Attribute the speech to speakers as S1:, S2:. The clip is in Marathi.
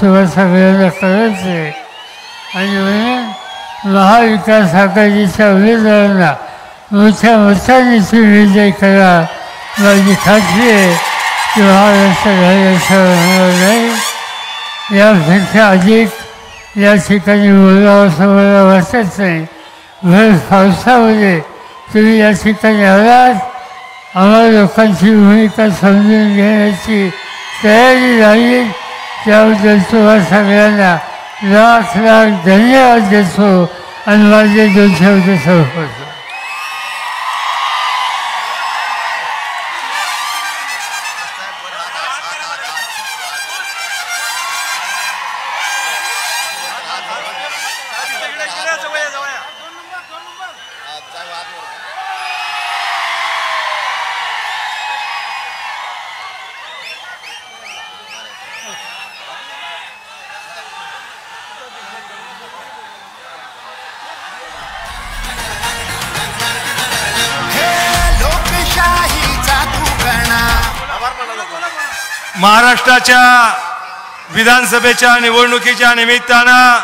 S1: तुम्हा सगळ्यांना करायचं आहे आणि म्हणून महाविकास आघाडीच्या उमेदवारांना मोठ्या मताने विजय करा. माझी खात्री आहे की महाराष्ट्र होणार नाही. यापेक्षा अधिक या ठिकाणी बोलावं असं मला वाटत नाही. भर पावसामध्ये तुम्ही या ठिकाणी आलात, आम्हाला लोकांची भूमिका समजून घेण्याची तयारी झाली, त्याबद्दल तुम्हा सगळ्यांना लाख लाख धन्यवाद देतो आणि माझे 2 शब्द संपवतो.
S2: महाराष्ट्राच्या विधानसभेच्या निवडणुकीच्या निमित्तानं